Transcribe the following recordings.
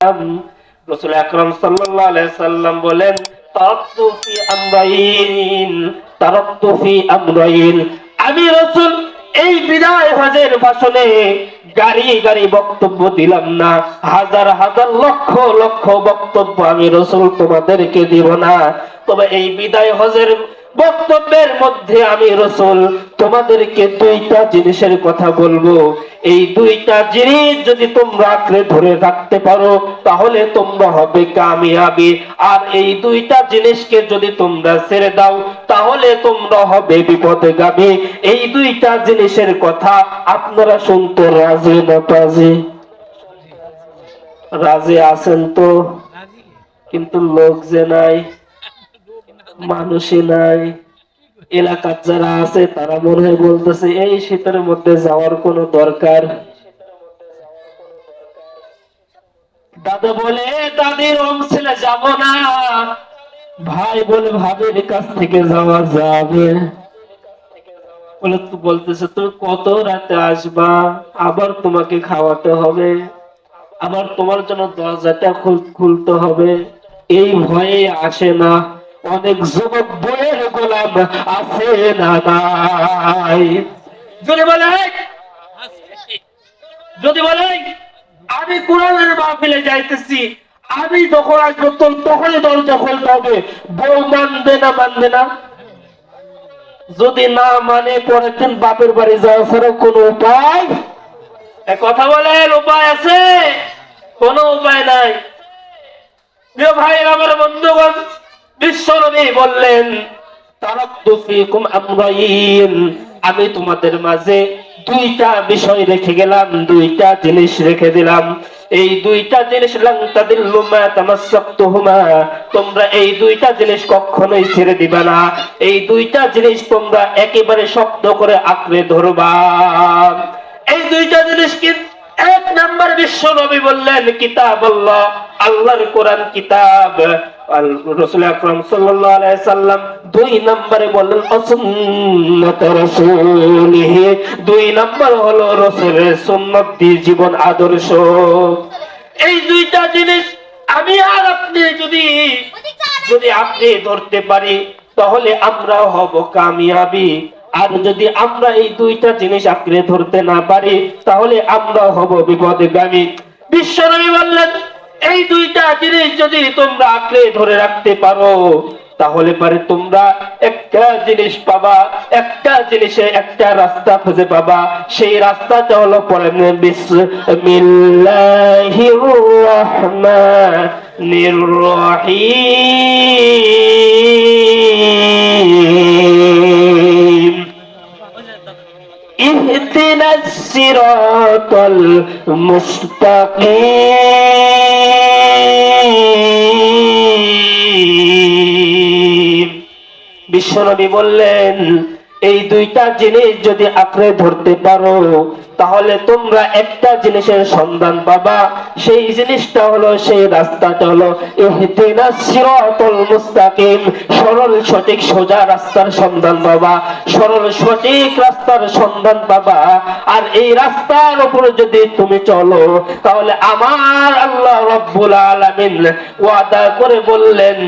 রাসূল আকরাম সাল্লাল্লাহু আলাইহি সাল্লাম বলেন, তারাক্তু ফি আমরাইন। আমি রাসূল এই বিদায় হজের ভাষণে গাড়ি গাড়ি বক্তব্য দিলাম না, হাজার হাজার লক্ষ লক্ষ বক্তব্য আমি রাসূল তোমাদেরকে দিব না, তবে এই বিদায় হজের বক্তব্যের মধ্যে আমি রাসূল তোমাদেরকে দুইটা জিনিসের কথা বলবো। এই দুইটা জিনিস যদি তোমরা আঁকড়ে ধরে রাখতে পারো তাহলে তোমরা হবে কামিয়াবি, আর এই দুইটা জিনিসকে যদি তোমরা ছেড়ে দাও তাহলে তোমরা হবে বিপদগামী। এই দুইটা জিনিসের কথা আপনারা শুনতে রাজি না পাজি? রাজি আছেন তো? কিন্তু লোক যে নাই, মানুষই নাই। এলাকার যারা আছে তারা মনে হয় বলতেছে এই শীতের মধ্যে যাওয়ার কোনো দরকার। দাদা বলে দাদির ছেলে যাব না, ভাই বলে ভাবির কাছ থেকে যাওয়া যাবে। বলে তো বলতেছে তুমি কত রাতে আসবা, আবার তোমাকে খাওয়াতে হবে, আবার তোমার জন্য দরজাটা খুলতে হবে, এই ভয়ে আসে না। অনেক যুবক বইয়ের গোলাম আছে না নাই? যদি বলে আমি কোরআনের মাহফিলে যাইতেছি, আমি যখন আসবো তখনই দরজা খুলতে হবে, বউ মানবে না? মানবে না। যদি না মানে পরের দিন বাপের বাড়ি যাওয়া ছাড়া কোনো উপায়? কথা বলেন, উপায় আছে? কোনো উপায় নাই। প্রিয় ভাই আমার বন্ধুগণ, বিশ্বনবী বললেন তারাক্তু ফীকুম আমরাইন, আমি তোমাদের মাঝে দুইটা বিষয় রেখে গেলাম, দুইটা জিনিস রেখে দিলাম। এই দুইটা জিনিস লান তাদিল্লু মা তামাসসাকতুহুমা, তোমরা এই দুইটা জিনিস কখনোই ছেড়ে দিবা না। এই দুইটা জিনিস তোমরা একেবারে শক্ত করে আঁকড়ে ধরবা। এই দুইটা জিনিস কি? এক নাম্বার বিশ্ব নবী বললেন কিতাবুল্লাহ, আল্লাহর কোরআন কিতাব। রাসূল আকরাম সাল্লাল্লাহু আলাইহি সাল্লাম দুই নম্বরে বললেন সুন্নাত রাসূলিহি, দুই নম্বর হলো রাসূলের সুন্নাত দিয়ে জীবন আদর্শ। এই দুইটা জিনিস আমি আর আপনি যদি আপনি ধরতে পারি তাহলে আমরাও হব কামিয়াবি, আর যদি আমরা এই দুইটা জিনিস আঁকড়ে ধরতে না পারি তাহলে আমরা হব বিপদগামী। বিশ্বনবী বললেন এই দুইটা জিনিস যদি তোমরা আঁকড়ে ধরে রাখতে পারো তাহলে পারে তোমরা একটা জিনিস পাবা, একটা জিনিসে একটা রাস্তা খুঁজে পাবা। সেই রাস্তাটা হলো পড়েন বিসমিল্লাহির রহমানির রহিম, ইহদিনাস সিরাতাল মুস্তাকিম। বিশ্বনবী বললেন এই দুইটা জিনিস যদি আঁকড়ে ধরতে পারো তাহলে তোমরা একটা জিনিসের সন্ধান পাবা, সেই জিনিসটা হলো, সেই রাস্তাটা হলো ইহদিনাস সিরাতাল মুস্তাকিম, সরল সঠিক সোজা রাস্তার সন্ধান পাবা, সরল সঠিক রাস্তার সন্ধান পাবা। আর এই রাস্তার উপরে যদি তুমি চলো তাহলে আমার আল্লাহ রব্বুল আলামিন ওয়াদা করে বললেন,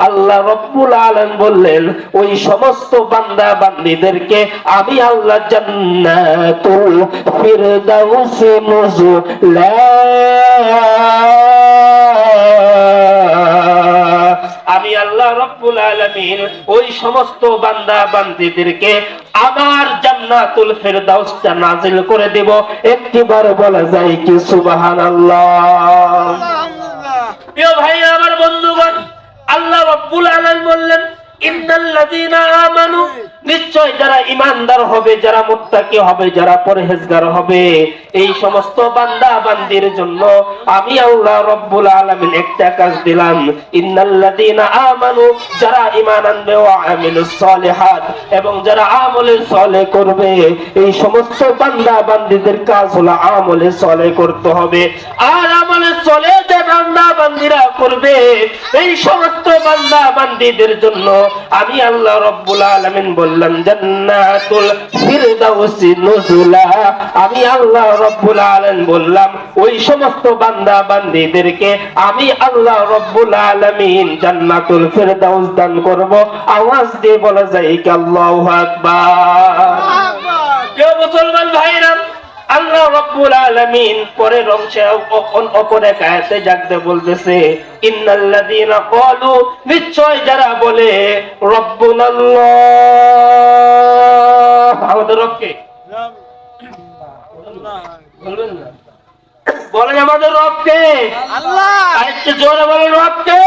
আল্লাহ রব্বুল আলামিন বললেন ওই সমস্ত বান্দা বান্দীদেরকে আমি আল্লাহ জান্নাতুল ফিরদাউস নুজুলা, আমি আল্লাহ রব্বুল আলামিন ওই সমস্ত বান্দা বান্দীদেরকে আমার জান্নাতুল ফিরদাউসটা নাজিল করে দেব। একবার বলা যায় কি সুবহানাল্লাহ? প্রিয় ভাই আমার বন্ধুগণ, আল্লাহ রব্বুল আলামিন বললেন ইন্নাল্লাযীনা আমানু, নিশ্চয় যারা ঈমানদার হবে, যারা মুত্তাকি হবে, যারা পরহেজগার হবে, এই সমস্ত বান্দা বান্দির জন্য আমি আল্লাহ রব্বুল আলামিন একটা কাজ দিলাম। ইন্নাল্লাযীনা আমানু, যারা ঈমান আনবে, ওয়া আমিলুস সালিহাত, এবং যারা আমলে সালেহ করবে, এই সমস্ত বান্দা বান্দিদের কাজ হলো আমলে সালেহ করতে হবে। আর আমলে সালেহ যে বান্দা বান্দিরা করবে এই সমস্ত বান্দা বান্দীদের জন্য আমি আল্লাহ রাব্বুল আলামিন বললাম জান্নাতুল ফিরদাউসি নুজুলা। আমি আল্লাহ রাব্বুল আলামিন বললাম ওই সমস্ত বান্দা বান্দীদেরকে আমি আল্লাহ রাব্বুল আলামিন জান্নাতুল ফিরদাউস দান করব। আওয়াজ দিয়ে বলা যায় কি আল্লাহু আকবার। কেউ মুসলমান ভাইরা, আল্লাহ রাব্বুল আলামিন পরের অংশে অপর এক আয়াতে জাগতে বলতেছে ইন্নাল্লাযীনা ক্বালু, নিশ্চয় যারা বলে রব্বুনাল্লাহ, আমাদের রবকে বলবেন না, বলেন আমাদের রবকে আল্লাহ, আরেকটু জোরে বলেন রবকে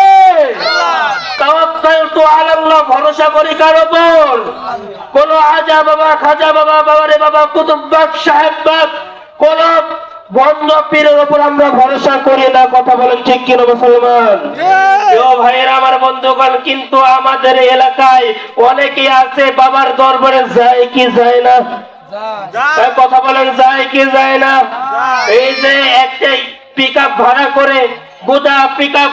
আল্লাহ। তাওয়াক্কালতু আলাল্লাহ, ভরসা করি কার উপর? কোন আজা বাবা, খাজা বাবা, বাবারে বাবা, কুতুব বাগ, সাহেব বাগ, কোন বন্ধ পীরের উপর আমরা ভরসা করি না। কথা বলেন ঠিক কিনা মুসলমান? ও ভাইয়েরা আমার বন্ধুগণ, কিন্তু আমাদের এলাকায় অনেকেই আছে বাবার দরবারে যায় কি যায় না? কথা বলেন যায় কি যায় না? এই যে একটা পিকআপ ভাড়া করে গোটা পিকআপ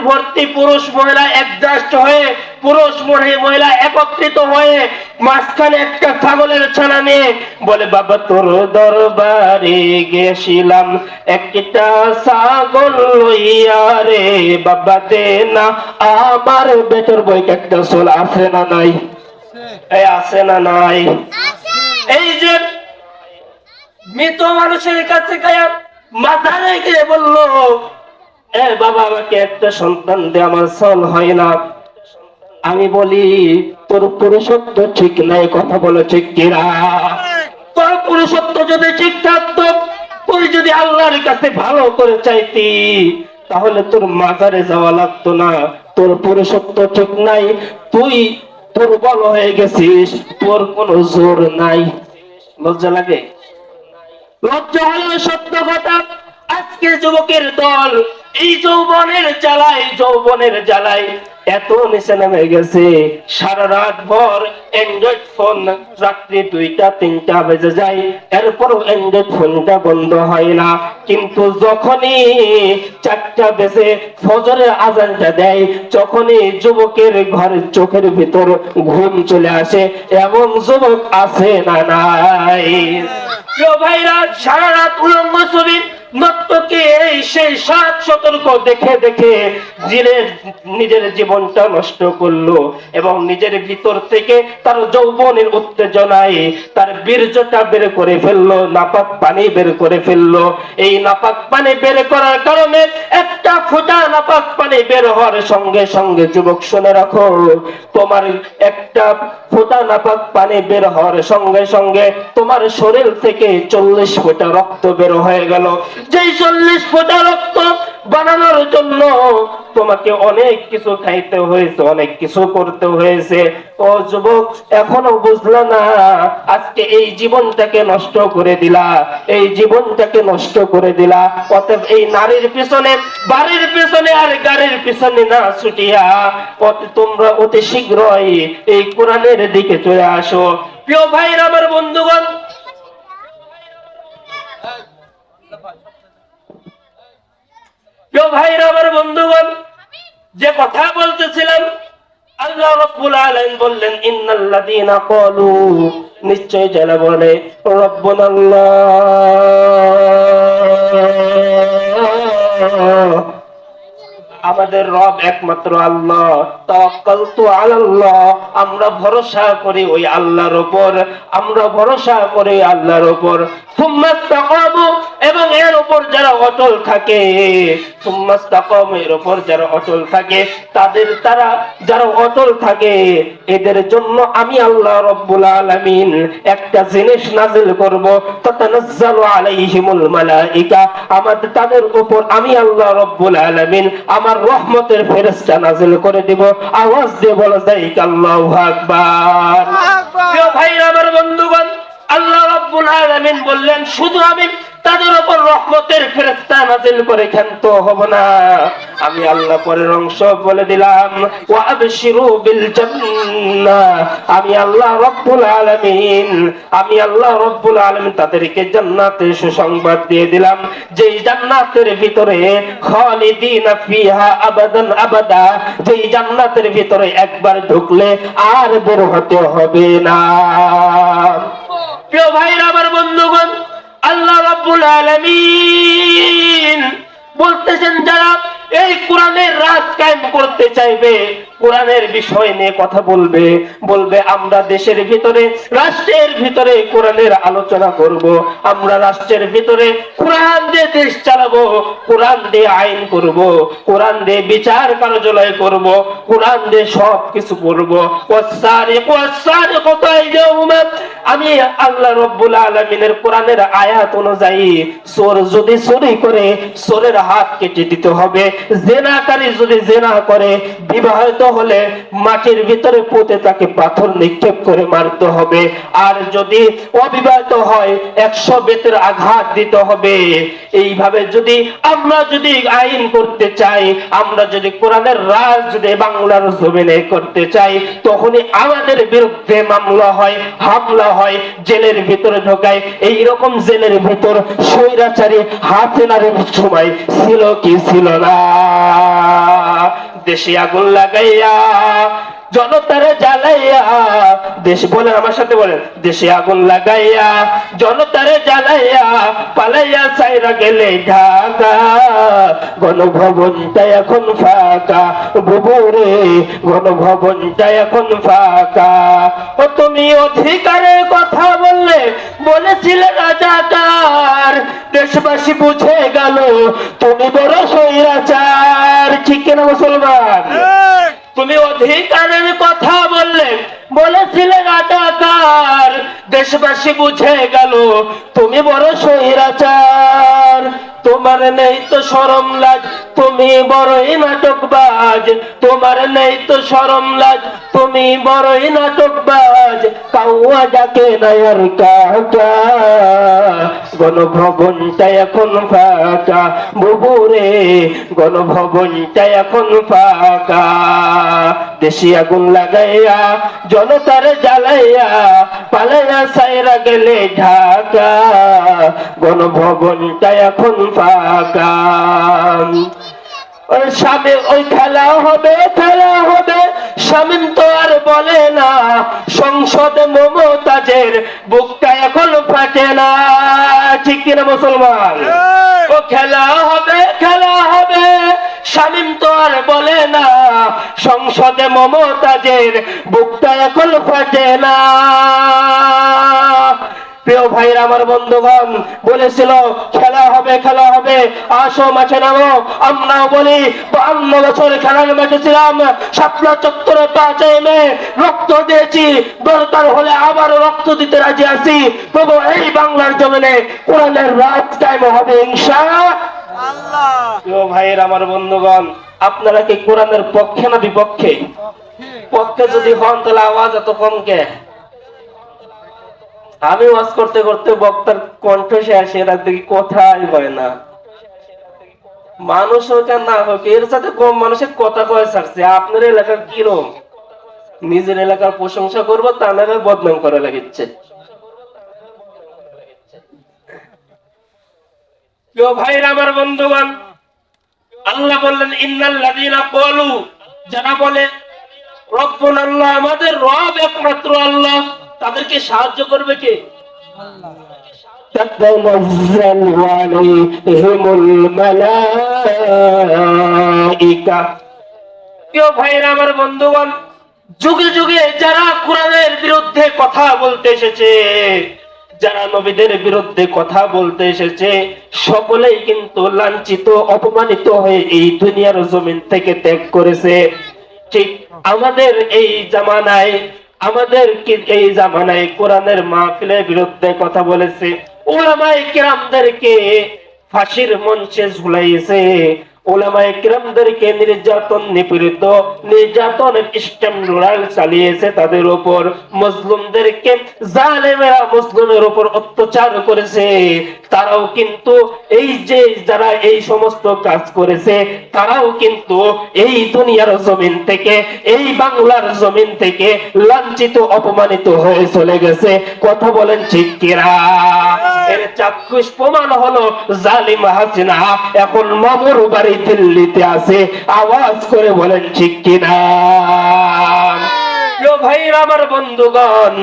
ভর্তি পুরুষ মহিলা অ্যাডজাস্ট হয়ে, পুরুষ মহিলা একত্রিত হয়ে মাঝখানে একটা ছাগলের ছানা নিয়ে বলে বাবা তোর দরবারে গেছিলাম একটা ছাগল লইয়া রে, বাবা দে না আমার বেটার বই একটা সোল আছে না নাই? এই আছে না নাই? এই যে মৃত মানুষের কাছে গায়া মাথায় গিয়ে বললো এ বাবা আমাকে একটা সন্তান দে, আমার সল হয় না। আমি বলি তোর পুরুষত্ব ঠিক নাই। কথা বলো ঠিক কিনা? তোর পুরুষত্ব যদি ঠিক থাকতো, তুই যদি আল্লাহর কাছে ভালো করে চাইতি, তাহলে তোর মাজারে যাওয়া লাগতো না। তোর পুরুষত্ব ঠিক নাই, তুই দুর্বল হয়ে গেছিস, তোর কোনো জোর নাই। লজ্জা লাগে? লজ্জা হলো সত্য কথা। আজকে যুবকের দল এই যৌবনের জ্বালায় এত নিচে নেমে গেছে, সারা রাত ভর অ্যান্ড্রয়েড ফোন, রাত্রি 2টা 3টা বেজে যায়, এরপরও অ্যান্ড্রয়েড ফোনটা বন্ধ হয় না। কিন্তু যখনই 4টা বেজে ফজরের আজানটা দেয়, তখনই যুবকের ঘরের চোখের ভিতর ঘুম চলে আসে। এমন যুবক আছে না নাই? ভাইরা সারা রাত উলঙ্গ ছবি নর্তকে সেই সাত সতর্ক দেখে দেখে নিজের জীবনটা নষ্ট করলো এবং নিজের ভিতর থেকে তার যৌবনের উত্তেজনায় তার বীর্যটা বের করে ফেললো, নাপাক পানি বের করে ফেললো। এই নাপাক পানি বের করার কারণে একটা ফোঁটা নাপাক পানি বের হওয়ার সঙ্গে সঙ্গে, যুবক শুনে রাখো, তোমার একটা ফোঁটা নাপাক পানি বের হওয়ার সঙ্গে সঙ্গে তোমার শরীর থেকে 40 ফোঁটা রক্ত বের হয়ে গেল। যেই 40 ফোঁটা রক্ত বানানোর জন্য তোমাকে অনেক কিছু খাইতে হয়েছে, অনেক কিছু করতে হয়েছে। ও যুবক, এখনো বুঝলো না? আজকে এই জীবনটাকে নষ্ট করে দিলা, এই জীবনটাকে নষ্ট করে দিলা। অতএব এই নারীর পিছনে, বাড়ির পিছনে আর গাড়ির পিছনে না ছুটিয়া তোমরা অতি শীঘ্রই এই কোরআনের দিকে চলে আসো। প্রিয় ভাইরা আমার বন্ধুগণ, যে কথা বলতেছিলাম, আল্লাহ রাব্বুল আলামিন বললেন ইন্নাল্লাযীনা ক্বালু, নিশ্চয় যারা বলে রব্বুনাল্লাহ, আমাদের রব একমাত্র আল্লাহ, তাওয়াক্কালতু আলাল্লাহ, আমরা ভরসা করি ওই আল্লাহর উপর, আমরা ভরসা করি আল্লাহর উপর। সুম্মাস্তাকামু, এবং এর উপর যারা অটল থাকে, সুম্মাস্তাকামু, এর উপর যারা অটল থাকে, তারা যারা অটল থাকে, এদের জন্য আমি আল্লাহ রাব্বুল আলামিন একটা জিনিস নাযিল করব, তাতানাজ্জালু আলাইহিমুল মালাইকা, আমাদের তাদের উপর আমি আল্লাহ রাব্বুল আলামিন আমার রহমতের ফেরেশতা নাযিল করে দেব। আওয়াজ দিয়ে বলা যায় আল্লাহু আকবার। প্রিয় ভাইরা আমার বন্ধুগণ, আল্লাহ রাব্বুল আলামিন বললেন শুধু আমি তাদের উপর রহমতের ফেরেশতা নাযিল করে ক্ষান্ত হব না। আমি আল্লাহ পরের অংশ বলে দিলাম, ওয়া আবশিরু বিল জান্নাহ, আমি আল্লাহ রব্বুল আলামিন, আমি আল্লাহ রব্বুল আলামিন তাদেরকে জান্নাতের সুসংবাদ দিয়ে দিলাম, যেই জান্নাতের ভিতরে খালিদিনা ফিহা আবাদান আবাদা, যেই জান্নাতের ভিতরে একবার ঢুকলে আর বের হতে হবে না। প্রিয় ভাইরা আমার বন্ধুগণ, আল্লাহ রাব্বুল আলামিন বলতেছেন যারা এই কোরআনের রাজ কায়েম করতে চাইবে, কোরআনের বিষয় নিয়ে কথা বলবে, বলবে আমরা দেশের ভিতরে রাষ্ট্রের ভিতরে কোরআনের আলোচনা করব, আমরা রাষ্ট্রের ভিতরে কোরআন দিয়ে দেশ চালাবো, কোরআন দিয়ে আইন করব, কোরআন দিয়ে বিচার কার্যালয় করব, কোরআন দিয়ে সব কিছু করব। আমি আল্লাহ রব্বুল আলামিনের কোরআনের আয়াত অনুযায়ী চোর যদি চুরি করে চোরের হাত কেটে দিতে হবে, জেনাকারী যদি জেনা করে, বিবাহিত হলে মাটির ভিতরে পুঁতে তাকে পাথর নিক্ষেপ করে মারতে হবে, আর যদি অবিবাহিত হয় 100 বেতের আঘাত দিতে হবে। এইভাবে যদি আমরা যদি আইন করতে চাই, আমরা যদি কোরআনের রাজ যদি বাংলার জমিনে করতে চাই, তখনই আমাদের বিরুদ্ধে মামলা হয়, হামলা হয়, জেলের ভিতরে ঢোকায়। এইরকম জেলের ভিতর স্বৈরাচারী হাসিনার সময় ছিল কি ছিল না? দেশে আগুন লাগাইয়া জনতারে জ্বালাইয়া, দেশ বলেন আমার সাথে বলেন, দেশে আগুন লাগাইয়া জনতারে জ্বালাইয়া পালাইয়া সাইরা গেলে ঢাকা, গণভবনটা এখন ফাঁকা, বুবুরে গণভবনটা এখন ফাঁকা। ও তুমি অধিকারের কথা বললে, বলেছিলে রাজাকার, দেশবাসী বুঝে গেল তুমি বড় স্বৈরাচার। ঠিক কিনা মুসলমান? তুমি অধিকারের কথা বললে, বলেছিলে রাজাকার, দেশবাসী বুঝে গেল তুমি বড় স্বৈরাচার। তোমার নেই তো শরম লাজ, তুমি বড়ই নাটকবাজ, তোমার নেই তো শরম লাজ, তুমি বড়ই নাটকবাজ। কাউয়া ডাকে নায়ার কাকা, গণভবনটা এখন ফাঁকা, বুবুরে গণভবনটা এখন ফাঁকা। দেশে আগুন লাগাইয়া জনতারে জ্বালাইয়া পালাইয়া সাইরা গেলে ঢাকা, গণভবনটা এখন ফাঁকা। স্বামী ওই খেলা হবে, খেলা হবে, শামীম তো আর বলে না, সংসদে মমতাজের বুকটা এখন ফাটে না। ঠিক কিনা মুসলমান? ও খেলা হবে, খেলা হবে, শামীম তো আর বলে না, সংসদে মমতাজের বুকটা এখন ফাটে না। প্রিয় ভাইরা আমার বন্ধুগণ, বলেছিল খেলা হবে, খেলা হবে, আসো মাঠে নামো। আমরাও বলি 52 বছর খেলার মাঠে ছিলাম, শাপলা চত্বরে 5 মে রক্ত দিয়েছি, দরকার হলে আবার রক্ত দিতে রাজি আছি। তবু এই বাংলার জমিনে কোরআনের রাজ কায়েম হবে ইনশাআল্লাহ। প্রিয় ভাইরা আমার বন্ধুগণ, আপনারা কি কোরআনের পক্ষে না বিপক্ষে? পক্ষে যদি হন তাহলে আওয়াজ এত কম কে? আমি ওয়াজ করতে করতে বক্তার কণ্ঠ শেষে দেখি কথাই হয় না, মানুষ হোক আর না হোক এর সাথে কম মানুষের কথা কয়ে ছাড়ছে। আপনার এলাকার কিরম? নিজের এলাকার প্রশংসা করবো, তা না বদনাম করা লাগিচ্ছে। প্রিয় ভাইরা আমার বন্ধুগণ, আল্লাহ বললেন ইন্নাল্লাযীনা ক্বালু, যারা বলে রব্বুনা আল্লাহ, আমাদের রব একমাত্র আল্লাহ, তাদেরকে সাহায্য করবে কে? আল্লাহ। তাতানাজ্জালু আলাইহিমুল মালায়েকা। প্রিয় ভাইরা আমার বন্ধুগণ, যুগে যুগে যারা কোরআনের বিরুদ্ধে কথা বলতে এসেছে, যারা নবীদের বিরুদ্ধে কথা বলতে এসেছে, সকলেই কিন্তু লাঞ্ছিত অপমানিত হয়ে এই দুনিয়ার জমিন থেকে ত্যাগ করেছে। ঠিক আমাদের এই জামানায়, আমাদের এই জামানায় কোরআনের মাহফিলের বিরুদ্ধে কথা বলেছে, উলামায়ে কেরামদেরকে ফাঁসির মঞ্চে ঝুলাইছে, উলামায়ে কিরামদেরকে নির্যাতনের স্ট্যান্ডার্ড চালিয়েছে তাদের উপর। মুসলিমদেরকে জালেমেরা মুসলিমের উপর অত্যাচার করেছে। তারাও কিন্তু এই যে যারা এই সমস্ত কাজ করেছে তারাও কিন্তু এই দুনিয়ার জমিন থেকে, এই বাংলার জমিন থেকে লাঞ্ছিত অপমানিত হয়ে চলে গেছে। কথা বলেন ঠিক কিনা? এর চাক্ষুষ প্রমাণ হলো জালিম হাসিনা এখন মামুর বাড়ি দিল্লিতে আছে। আওয়াজ করে বলেন ঠিক কিনা? ভাইরা আমার, বন্ধুগণ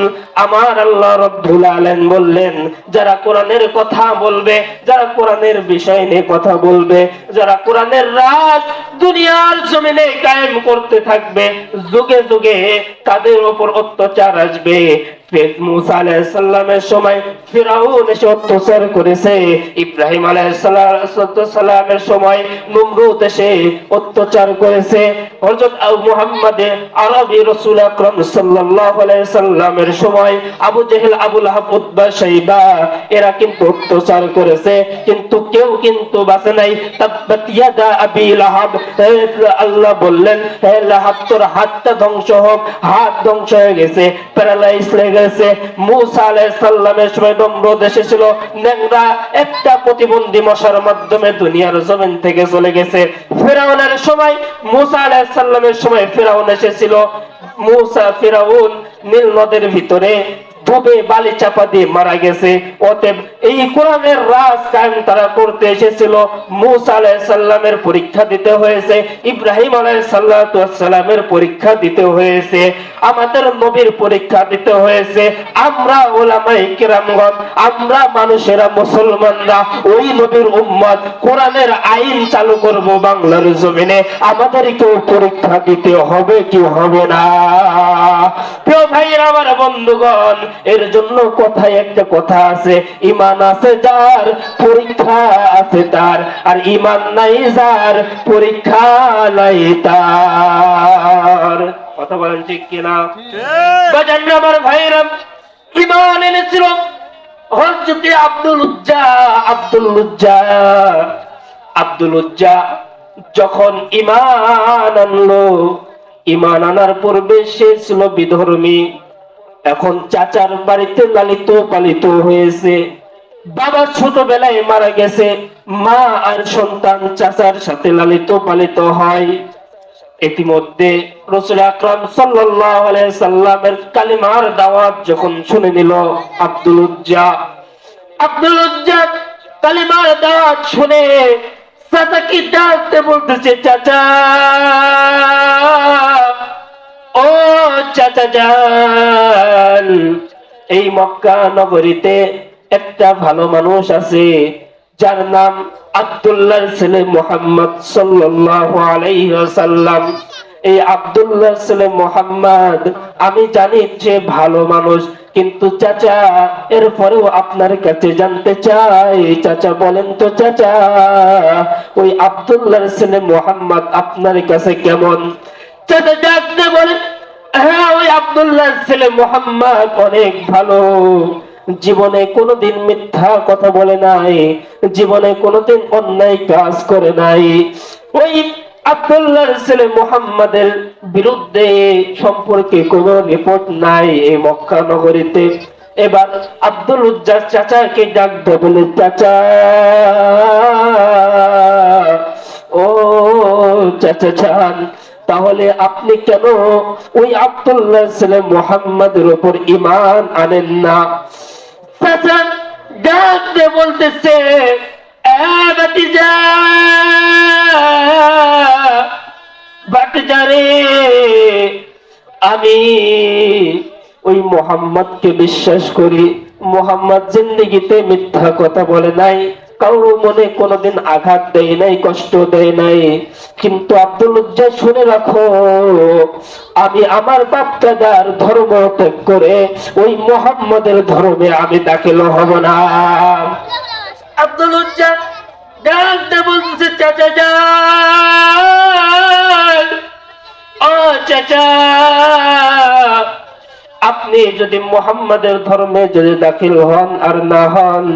আমার, আল্লাহ রাব্বুল আলামিন বললেন যারা কোরআনের কথা বলবে, যারা কোরআনের বিষয় নিয়ে কথা বলবে, যারা কোরআনের রাজ দুনিয়ার জমিনে কায়েম করতে থাকবে, যুগে যুগে তাদের উপর অত্যাচার আসবে। মুসা আলাইহিস সালামের সময় ফিরাউন এসে অত্যাচার করেছে, ইব্রাহিম আলাইহিস সালামের সময় নমরুদ এসে অত্যাচার করেছে, হযরত মুহাম্মদ আরবি রাসূল আকরাম সাল্লাল্লাহু আলাইহি সাল্লামের সময় আবু জেহেল, আবু লাহাব, উতবা, শাইবা এরা কিন্তু অত্যাচার করেছে, কিন্তু কেউ কিন্তু বাঁচে নাই। তাব্বাত ইয়াদা আবি লাহাব, আল্লাহ বললেন হে লাহাব তোর হাতটা ধ্বংস হোক, হাত ধ্বংস হয়ে গেছে, প্যারালাইজ হয়ে গেছে। মুসা আলাইহিস সালামের সময় নমরুদ এসেছিল, নেংরা একটা প্রতিবন্ধী মশার মাধ্যমে দুনিয়ার জমিন থেকে চলে গেছে। ফিরাউনের সময়, মুসা আলাইহিস সালামের সময় ফিরাউন এসেছিল, ফিরাউন নীল নদের ভিতরে ডুবে বালি চাপা দিয়ে মারা গেছে। অতএব এই কোরআনের রাজ কায়েম তারা করতে এসেছিল। মুসা আলাইহিস সালামের পরীক্ষা দিতে হয়েছে, ইব্রাহিম আলাইহিস সালামের পরীক্ষা দিতে হয়েছে, আমাদের নবীর পরীক্ষা দিতে হয়েছে। আমরা উলামায়ে কিরামগণ, আমরা মানুষেরা, মুসলমানরা ওই নবীর উম্মত, কোরআনের আইন চালু করব বাংলার জমিনে, আমাদেরকেও পরীক্ষা দিতে হবে কি হবে না? প্রিয় ভাইরা আমার, বন্ধুগণ এর জন্য কথায় একটা কথা আছে, ঈমান আছে যার পরীক্ষা আছে তার, আর ঈমান নাই যার পরীক্ষা নাই তার। কথা বলেন ঠিক কিনা? বাজান আমার ভাইরা, ঈমান এনেছিল হযরত আব্দুল উজ্জা যখন ঈমান আনলো, ঈমান আনার পূর্বে সে ছিল বিধর্মী। এখন চাচার বাড়িতে লালিত পালিত হয়েছে, বাবা ছোটবেলায় মারা গেছে, মা আর সন্তান চাচার সাথে লালিত পালিত হয়। ইতিমধ্যে রাসূল আকরাম সাল্লাল্লাহু আলাইহি সাল্লামের কালিমার দাওয়াত যখন শুনে নিল আব্দুল উজ্জা কালিমার দাওয়াত শুনে চাচাকে ডাকতে বলতেছে, চাচা, ও চাচা যান, এই মক্কা নগরীতে একটা ভালো মানুষ আছে যার নাম আব্দুল্লাহর ছেলে মুহাম্মদ সাল্লাল্লাহু আলাইহি ওয়াসাল্লাম। এই আব্দুল্লাহর ছেলে মুহাম্মদ আমি জানি যে ভালো মানুষ, কিন্তু চাচা এরপরেও আপনার কাছে জানতে চাই, চাচা বলেন তো চাচা, ওই আব্দুল্লাহর ছেলে মুহাম্মদ আপনার কাছে কেমন? চাচা ডাকতে বলেন, হ্যাঁ ওই আব্দুল্লাহর ছেলে মুহাম্মদ অনেক ভালো, জীবনে কোনোদিন মিথ্যা কথা বলে নাই, জীবনে কোনোদিন অন্যায় কাজ করে নাই। ওই আব্দুল্লাহর ছেলে মুহাম্মাদের বিরুদ্ধে সম্পর্কে কোনো রিপোর্ট নাই এই মক্কা নগরীতে। এবার আব্দুল উজ্জার চাচাকে ডাক দিয়ে বলে, চাচা, ও চাচা যান, তাহলে আপনি কেন ওই আব্দুল্লাহর ছেলে মুহাম্মাদের উপর ঈমান আনেন না? চাচা ডাক দিয়ে বলতেছে, বাটিজারে, আমি ওই মুহাম্মদকে বিশ্বাস করি, মুহাম্মদ জিন্দেগিতে মিথ্যা কথা বলে নাই, কারো মনে কোনোদিন আঘাত দেয় নাই, কষ্ট দেয় নাই। কিন্তু আব্দুল উজ্জা শুনে রাখো, আমি আমার বাপ দাদার ধর্ম ত্যাগ করে ওই মুহাম্মদের ধর্মে আমি দাখিল হব না। আব্দুল উজ্জা ডাকতে বলছে, চাচা যান, ও চাচা, আপনি যদি মুহাম্মাদের ধর্মে যদি দাখিল হন আর না হন,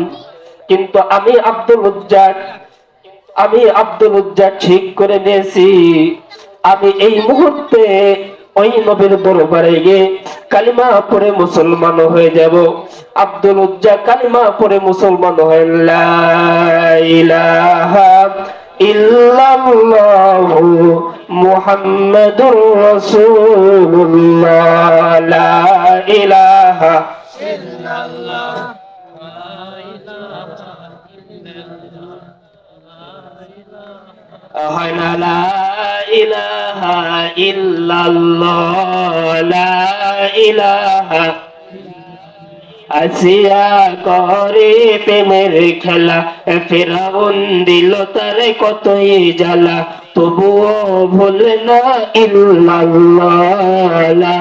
কিন্তু আমি আব্দুল উজ্জা আমি আব্দুল উজ্জা ঠিক করে নিয়েছি, আমি এই মুহূর্তে ওই নবীর দরবারে গিয়ে কালিমা পড়ে মুসলমান হয়ে যাব। আব্দুল উজ্জা কালিমা পড়ে মুসলমান হয়ে লা ইলাহা ইল্লাল্লাহু মুহাম্মাদুর রাসূলুল্লাহ, লা ইলাহা ইল্লাল্লাহ, হয় না লা ইলাহা ইল্লাল্লাহ, লা ইলাহা। আসিয়া করে প্রেমের খেলা, ফেরাউন দিল তারে কতই জ্বালা, তবুও ভুলে না ইল্লাল্লাহ, লা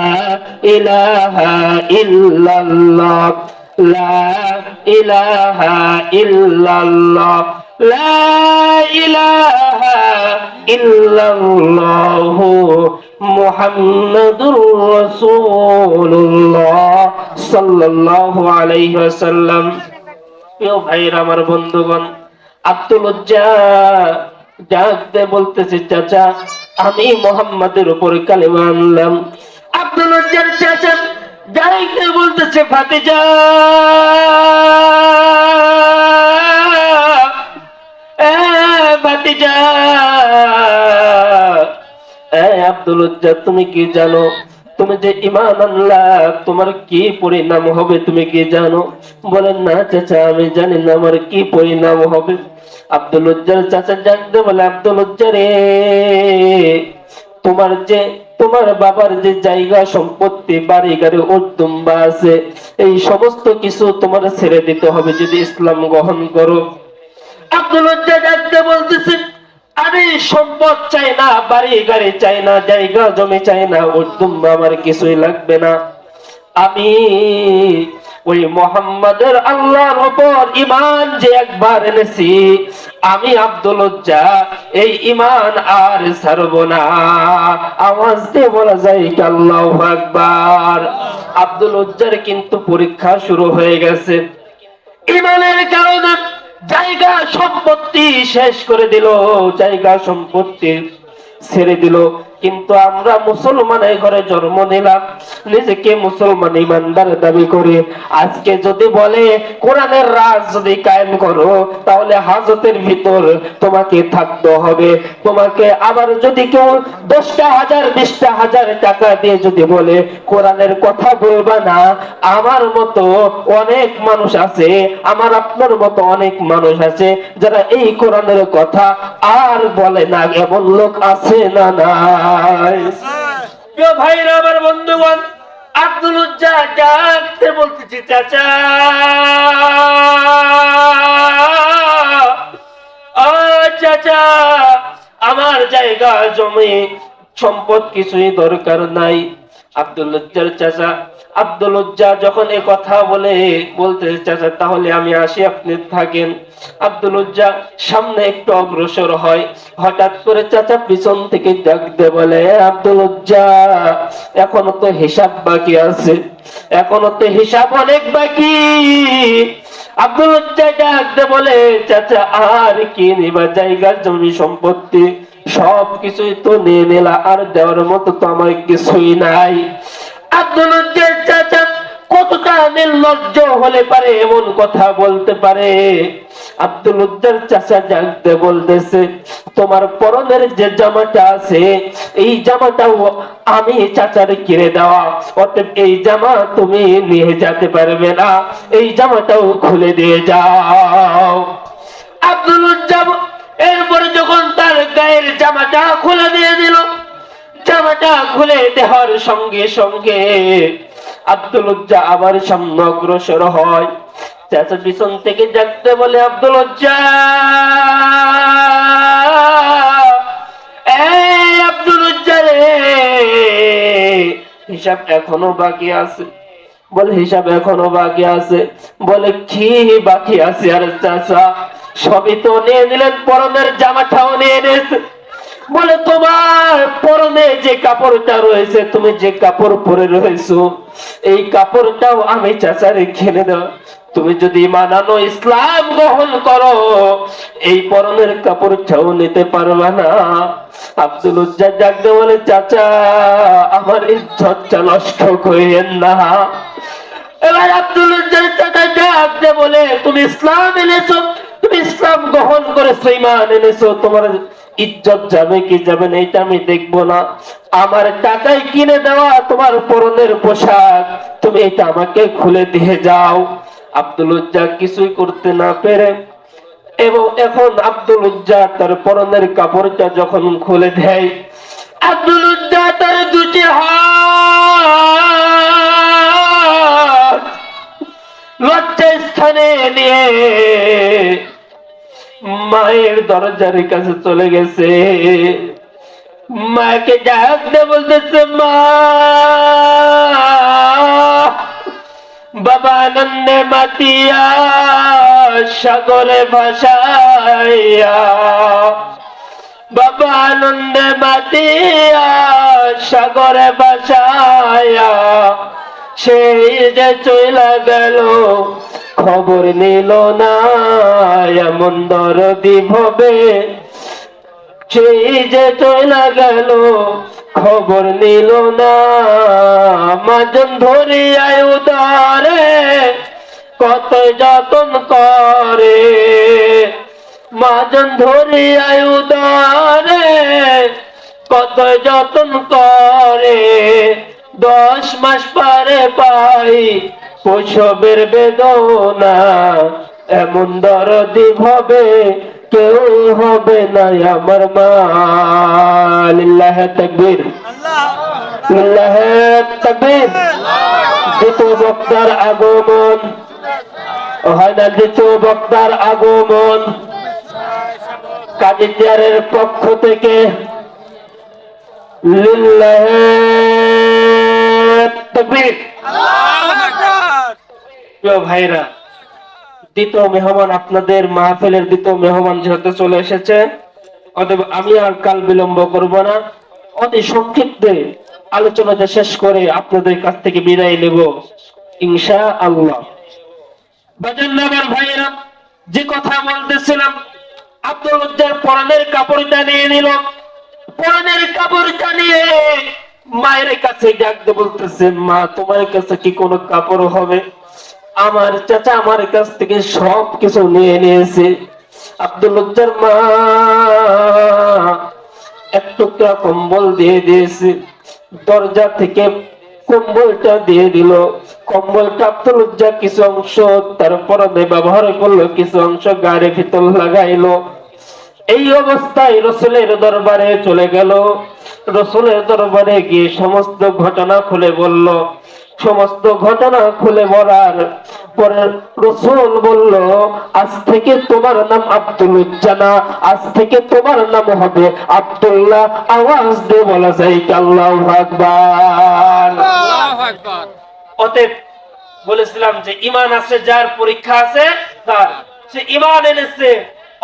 ইলাহা ইল্লাল্লাহ, লা ইলাহা ইল্লাল্লাহ, লা ইলাহা ইল্লাল্লাহু মুহাম্মাদুর রাসূলুল্লাহ সাল্লাল্লাহু আলাইহি ওয়াসাল্লাম। প্রিয় ভাইরা, আমার বন্ধুগণ, আব্দুল উজ্জা ডাকতে বলতেছে, চাচা আমি মুহাম্মাদের উপর কালিমা আনলাম। আব্দুল উজ্জার চাচা ডাকতে বলতেছে, ভাতিজা ভাতিজা, আব্দুল উজ্জা তুমি কি জানো? তুমি যে ঈমান আনলা তোমার কি পরিণাম হবে তুমি কি জানো? বলেন না চাচা আমি জানি না আমার কি পরিণাম হবে। আব্দুল উজ্জার চাচা ডাকতে বলে, আব্দুল উজ্জা রে, তোমার বাবার যে জায়গা সম্পত্তি বাড়ি গাড়ি উদ্দুম্বা আছে, এই সমস্ত কিছু তোমার ছেড়ে দিতে হবে যদি ইসলাম গ্রহণ করো। আব্দুল উজ্জা ডাকতে বলতেছে, আমি সম্পদ চাই না, বাড়ি গাড়ি চাই না, জায়গা জমি চাই না, উদ্দুম্বা আমার কিছুই লাগবে না। আমি ওই মুহাম্মাদের আল্লাহর উপর ঈমান যে একবার এনেছি, আমি আব্দুল উজ্জা এই ঈমান আর ছাড়ব না। আওয়াজ দিয়ে বলা যায় কি আল্লাহু আকবার। আব্দুল উজ্জার কিন্তু পরীক্ষা শুরু হয়ে গেছে। ঈমানের কারণে জায়গা সম্পত্তি শেষ করে দিল, জায়গা সম্পত্তি ছেড়ে দিল। কিন্তু আমরা মুসলমানের ঘরে জন্ম নিলাম, নিজেকে মুসলমান ইমানদার দাবি করি। আজকে যদি বলে কোরআনের রাজ যদি কায়েম করো, তাহলে হাজতের ভিতর তোমাকে থাকতে হবে। তোমাকে আবার যদি কেউ 10,000 20,000 টাকা দিয়ে যদি বলে কোরআনের কথা বলবা না, আমার মতো অনেক মানুষ আছে, আমার আপনার মতো অনেক মানুষ আছে যারা এই কোরআনের কথা আর বলে না, এমন লোক আছে না নাই? প্রিয় ভাইরা, আমার বন্ধুগণ, আব্দুল উজ্জা ডাকতে বলতেছি, চাচা চাচা আমার জায়গা জমি সম্পদ কিছুই দরকার নাই। আব্দুল উজ্জার চাচা, আব্দুল উজ্জা যখন এই কথা বলতে চাচা তাহলে আমি আসি, আপনি থাকেন। আব্দুল উজ্জা সামনে একটু অগ্রসর হয়, হঠাৎ করে চাচা পিছন থেকে ডাকতে বলে, আব্দুল উজ্জা এখনো তো হিসাব বাকি আছে, এখনো তো হিসাব অনেক বাকি। আব্দুল উজ্জা ডাকতে বলে, চাচা আর কি নিবা? জায়গা জমি সম্পত্তি সব কিছুই তো নিয়ে নিলা, আর দেওয়ার মতো তো আমার কিছুই নাই। আব্দুল উজ্জার চাচা কতটা নির্লজ্জ হলে পারে এমন কথা বলতে পারে? আব্দুল উজ্জার চাচা জানতে বলতেছে, তোমার পরনের যে জামাটা আছে এই জামাটাও আমি চাচার কিনে দেওয়া, অতএব এই জামা তুমি নিয়ে যেতে পারবে না, এই জামাটাও খুলে দিয়ে যাও। আব্দুল উজ্জা এরপরে যখন তার গায়ের জামাটা খুলে দিয়ে দিল, জামাটা খুলে দেওয়ার সঙ্গে সঙ্গে আব্দুল উজ্জা আবার সামনে অগ্রসর হয়। চাচা পিছন থেকে ডাকতে বলে, আব্দুল উজ্জা আব্দুল উজ্জা রে, হিসাব এখনো বাকি আছে। বলে হিসাব এখনো বাকি আছে? বলে কি বাকি আছে? আর চাচা সবই তো নিয়ে নিলেন, পরনের জামাটাও নিয়ে নিয়েছে। বলে তোমার পরনে যে কাপড়টা রয়েছে, তুমি যে কাপড় পরে রয়েছো, এই কাপড়টাও আমি চাচারে কিনে দেওয়া। তুমি যদি ঈমান আনো, ইসলাম গ্রহণ করো, এই পরনের কাপড়টাও নিতে পারবা না। আব্দুল উজ্জা ডাকতে বলে, চাচা আমার ইজ্জতটা নষ্ট করিয়েন না। এবার আব্দুল উজ্জার চাচা ডাকতে বলে, তুমি ইসলাম এনেছো, তুমি ইসলাম গ্রহণ করেছো, ঈমান এনেছো, তোমার ইজ্জত যাবে কি যাবে না এটা আমি দেখবো না। আমার টাকায় কিনে দেওয়া তোমার পরনের পোশাক, তুমি এটা আমাকে খুলে দিয়ে যাও। আব্দুল উজ্জা কিছুই করতে না পেরে, এবং এখন আব্দুল উজ্জা তার পরনের কাপড়টা যখন খুলে দেয়, আব্দুল উজ্জা তার দুটি হাত লজ্জা স্থানে নিয়ে মায়ের দরজার কাছে চলে গেছে। মাকে ডাকতে বলতেছে, মা, বাবা আনন্দে মাতিয়া সাগরে ভাসাইয়া, বাবা আনন্দে মাতিয়া সাগরে ভাসাইয়া, সেই যে চইলা গেল খবর নিল না, এমন দরদি ভবে সেই যে চইলা গেল খবর নিল না। মাজন ধরিয়ায় উদারে কত যতন করে, মাজন ধরিয়ায় উদারে কত যতন করে, 10 মাস পারে পাই প্রসবের বেদনা, এমন দরদি ভবে কেউ হবে না আমার মা। লিল্লাহে তাকবীর, লিল্লাহে তাকবীর। দ্বিতীয় বক্তার আগমন হয় না, দ্বিতীয় বক্তার আগমন কাদিয়ারের পক্ষ থেকে। লিল্লাহে তাকবীর। প্রিয় ভাইরা, দ্বিতীয় মেহমান, আপনাদের মাহফিলের দ্বিতীয় মেহমান যেহেতু চলে এসেছে, অতএব আমি আর কাল বিলম্ব করব না, অতি সংক্ষিপ্তে আলোচনাটা শেষ করে আপনাদের কাছ থেকে বিদায় নেব ইনশাআল্লাহ। বাজান্নাবার ভাইরা, যে কথা বলতেছিলাম, আব্দুল উজ্জার পরনের কাপড়টা নিয়ে নিল, পরনের কাপড়টা নিয়ে মায়ের কাছে ডাকতে বলতেছে, মা তোমার কাছে কি কোনো কাপড় হবে? আমার চাচা আমার কাছ থেকে সব কিছু নিয়ে নিয়েছে। আব্দুল উজ্জার মা এক টুকরা কম্বল দিয়ে দিয়েছে, দরজা থেকে কম্বলটা দিয়ে দিল। কম্বলটা আব্দুল উজ্জা কিছু অংশ তার পরনে ব্যবহার করলো, কিছু অংশ গাড়ির ভিতর লাগাইলো। এই অবস্থায় রসুলের দরবারে চলে গেল। রসুলের দরবারে গিয়ে সমস্ত ঘটনা খুলে বলল। সমস্ত ঘটনা খুলে বলার পরে রসুল বলল, আজ থেকে তোমার নাম আব্দুল উজ্জা না, আজ থেকে তোমার নাম হবে আব্দুল্লাহ। আওয়াজ দিয়ে বলা যায় আল্লাহু আকবার। অতএব বলেছিলাম যে ঈমান আছে যার, পরীক্ষা আছে তার, সে ঈমান এনেছে,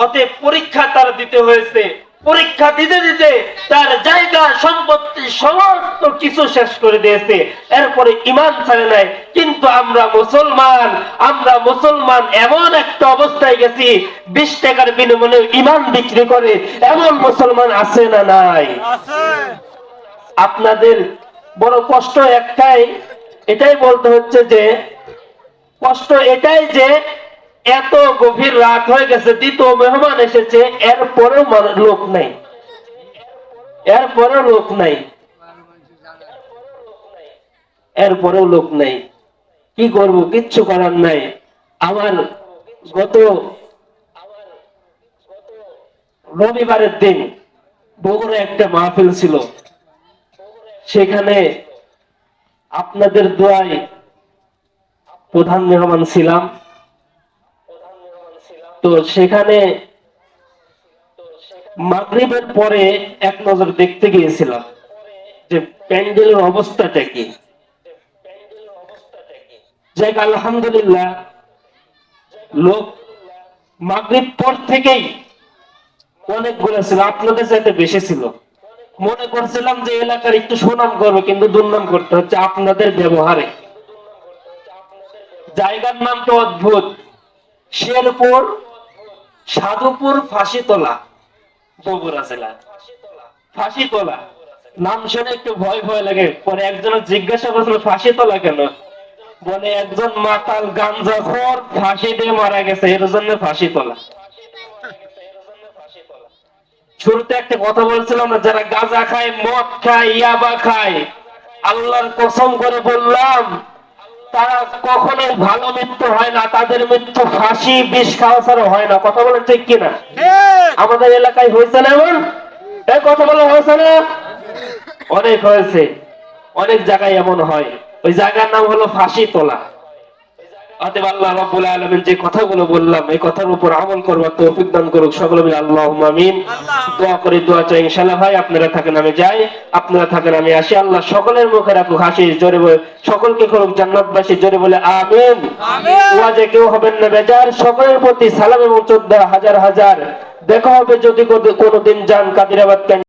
অতএব পরীক্ষা তার দিতে হয়েছে। পরীক্ষা দিতে দিতে তার জায়গা সম্পত্তি সমস্ত কিছু শেষ করে দিয়েছে, এরপরে ঈমান ছাড়ে নাই। কিন্তু আমরা মুসলমান এমন একটা অবস্থায় গেছি, 20 টাকার বিনিময়ে ঈমান বিক্রি করে এমন মুসলমান আছে না নাই? আপনাদের বড় কষ্ট একটাই, এটাই বলতে হচ্ছে যে কষ্ট এটাই যে এত গভীর রাত হয়ে গেছে, দ্বিতীয় মেহমান এসেছে, এরপরেও লোক নাই, এরপরেও লোক নাই, এরপরেও লোক নাই। কি করব, কিচ্ছু করার নাই। আমার গত রবিবারের দিন বগুড়া একটা মাহফিল ছিল, সেখানে আপনাদের দোয়ায় প্রধান মেহমান ছিলাম। তো সেখানে মাগরিবের পরে এক নজর দেখতে গিয়েছিলাম যে প্যান্ডেলের অবস্থাটা কি। যাই আলহামদুলিল্লাহ, লোক মাগরিব পর থেকেই অনেকগুলো ছিল, আপনাদের চাইতে বেশি ছিল। মনে করছিলাম যে এলাকার একটু সুনাম করবে, কিন্তু দুর্নাম করতে হচ্ছে আপনাদের ব্যবহারে। জায়গার নাম তো অদ্ভুত, শেরপুর, সাধুপুর, ফাঁসিতলা, বগুড়া জেলা। ফাঁসিতলা নাম শুনে একটু ভয় ভয় লাগে। পরে একজন জিজ্ঞাসা করেছিল ফাঁসিতলা কেন, বলে একজন মাতাল গাঞ্জাখোর ফাঁসি দিয়ে মারা গেছে, এর জন্য ফাঁসিতলা। শুরুতে একটা কথা বলছিলাম না, যারা গাঁজা খায়, মদ খায়, ইয়াবা খায়, আল্লাহর কসম করে বললাম তারা কখনোই ভালো মৃত্যু হয় না, তাদের মৃত্যু ফাঁসি বিষ খাওয়া ছাড়া হয় না। কথা বলেন ঠিক কিনা? আমাদের এলাকায় হয়েছে না এমন? এই কথা বলা হয়েছে না? অনেক হয়েছে, অনেক জায়গায় এমন হয়। ওই জায়গার নাম হলো ফাঁসিতলা। অতএব আল্লাহ রাব্বুল আলামিন যে কথাগুলো বললাম এই কথার উপর আমল করবার তৌফিক দান করুক সকলে মিলে আল্লাহুম্মা আমিন। দোয়া করি, দোয়া চাই ইনশাআল্লাহ। ভাই আপনারা থাকেন আমি যাই, আপনারা থাকেন আমি আসি। আল্লাহ সকলের মুখে রাখুক হাসি, জোরে বলে সকলকে করুক জান্নাতবাসী, জোরে বলে আমিন। ওয়াজে কেউ হবেন না বেজার, সকলের প্রতি সালাম এবং 14,000 হাজার দেখা হবে যদি কোনোদিন যান কাদিরাবাদ।